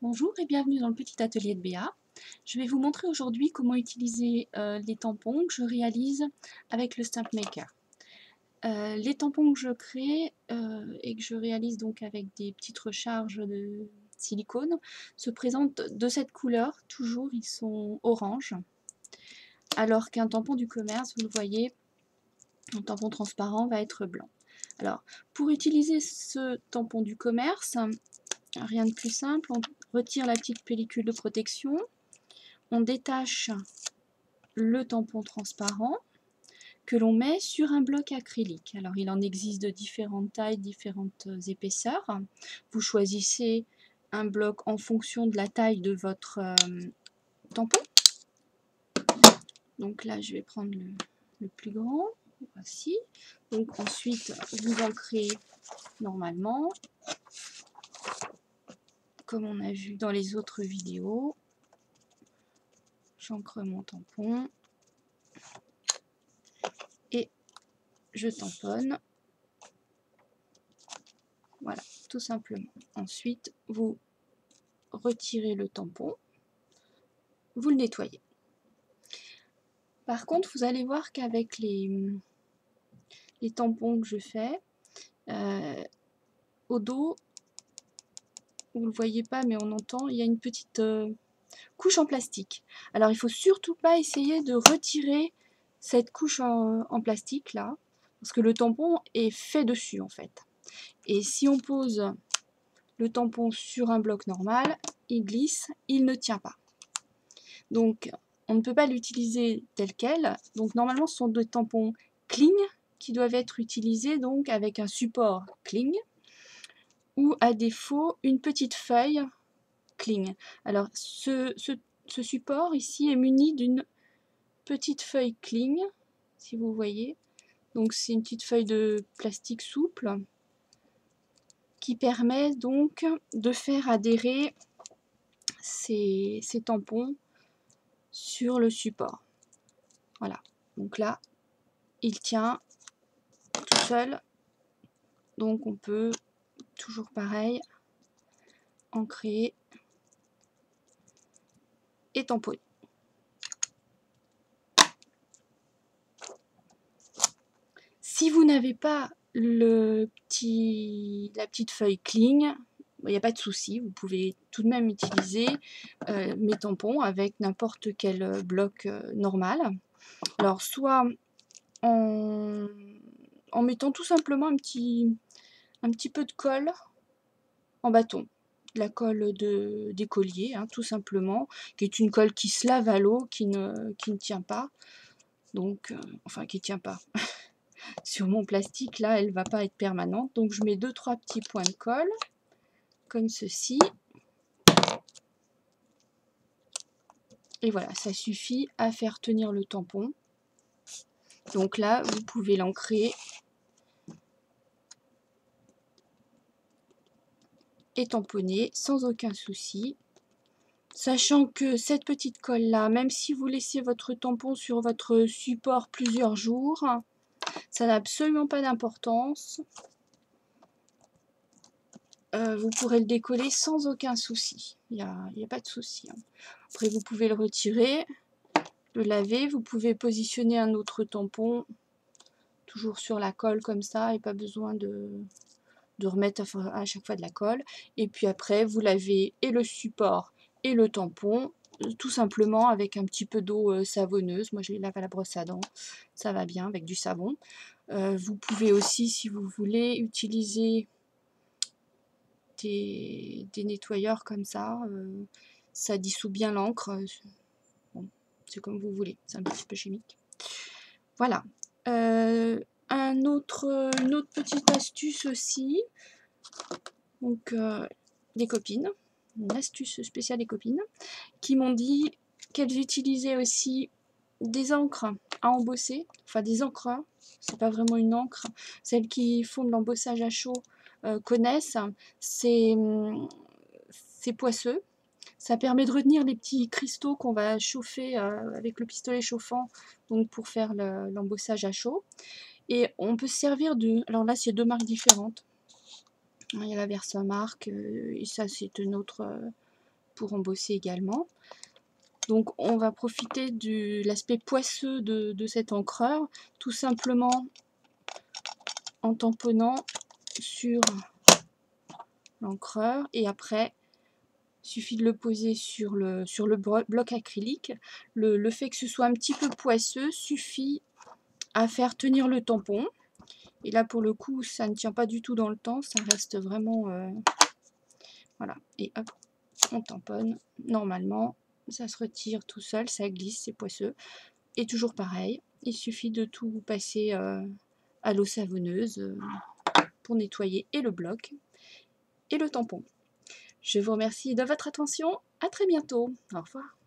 Bonjour et bienvenue dans le petit atelier de Béa. Je vais vous montrer aujourd'hui comment utiliser les tampons que je réalise avec le Stamp Maker. Les tampons que je crée et que je réalise donc avec des petites recharges de silicone se présentent de cette couleur, toujours ils sont orange, alors qu'un tampon du commerce, vous le voyez, un tampon transparent va être blanc. Alors, pour utiliser ce tampon du commerce, rien de plus simple, on retire la petite pellicule de protection, on détache le tampon transparent que l'on met sur un bloc acrylique. Alors il en existe de différentes tailles, différentes épaisseurs. Vous choisissez un bloc en fonction de la taille de votre tampon. Donc là je vais prendre le plus grand, voici. Donc ensuite vous ancrez normalement, comme on a vu dans les autres vidéos. J'ancre mon tampon et je tamponne. Voilà, tout simplement. Ensuite, vous retirez le tampon, vous le nettoyez. Par contre, vous allez voir qu'avec les tampons que je fais, au dos, vous ne le voyez pas mais on entend, il y a une petite couche en plastique. Alors il ne faut surtout pas essayer de retirer cette couche en plastique là, parce que le tampon est fait dessus en fait. Et si on pose le tampon sur un bloc normal, il glisse, il ne tient pas. Donc on ne peut pas l'utiliser tel quel. Donc normalement ce sont des tampons cling qui doivent être utilisés donc avec un support cling ou à défaut une petite feuille cling. Alors ce support ici est muni d'une petite feuille cling, si vous voyez. Donc c'est une petite feuille de plastique souple qui permet donc de faire adhérer ces tampons sur le support. Voilà, donc là il tient tout seul, donc on peut toujours pareil ancrer et tamponner. Si vous n'avez pas la petite feuille cling, il n'y a pas de souci, vous pouvez tout de même utiliser mes tampons avec n'importe quel bloc normal. Alors soit en mettant tout simplement un petit peu de colle en bâton, de la colle d'écolier, hein, tout simplement, qui est une colle qui se lave à l'eau, qui ne tient pas, donc enfin qui ne tient pas. Sur mon plastique là, elle va pas être permanente, donc je mets 2-3 petits points de colle comme ceci. Et voilà, ça suffit à faire tenir le tampon. Donc là, vous pouvez l'ancrer et tamponner sans aucun souci. Sachant que cette petite colle là, même si vous laissez votre tampon sur votre support plusieurs jours, ça n'a absolument pas d'importance. Vous pourrez le décoller sans aucun souci. Il n'y a pas de souci. Après, vous pouvez le retirer, le laver. Vous pouvez positionner un autre tampon toujours sur la colle comme ça et pas besoin de remettre à chaque fois de la colle. Et puis après, vous lavez et le support et le tampon tout simplement avec un petit peu d'eau savonneuse. Moi, je les lave à la brosse à dents. Ça va bien avec du savon. Vous pouvez aussi, si vous voulez, utiliser des nettoyeurs comme ça dissout bien l'encre. Bon, c'est comme vous voulez, c'est un petit peu chimique. Voilà. Une autre petite astuce aussi, donc des copines, une astuce spéciale des copines, qui m'ont dit qu'elles utilisaient aussi des encres à embosser, enfin des encreurs, c'est pas vraiment une encre, celles qui font de l'embossage à chaud connaissent, c'est poisseux. Ça permet de retenir les petits cristaux qu'on va chauffer avec le pistolet chauffant, donc pour faire l'embossage à chaud. Et on peut se servir de... Alors là, c'est deux marques différentes. Il y a la Versamark et ça, c'est une autre pour embosser également. Donc on va profiter de l'aspect poisseux de cet encreur, tout simplement en tamponnant sur l'encreur, et après il suffit de le poser sur le bloc acrylique. Le fait que ce soit un petit peu poisseux suffit à faire tenir le tampon. Et là pour le coup ça ne tient pas du tout dans le temps, ça reste vraiment voilà. Et hop, on tamponne. Normalement ça se retire tout seul, ça glisse, c'est poisseux. Et toujours pareil, il suffit de tout passer à l'eau savonneuse pour nettoyer et le bloc et le tampon. Je vous remercie de votre attention, à très bientôt, au revoir.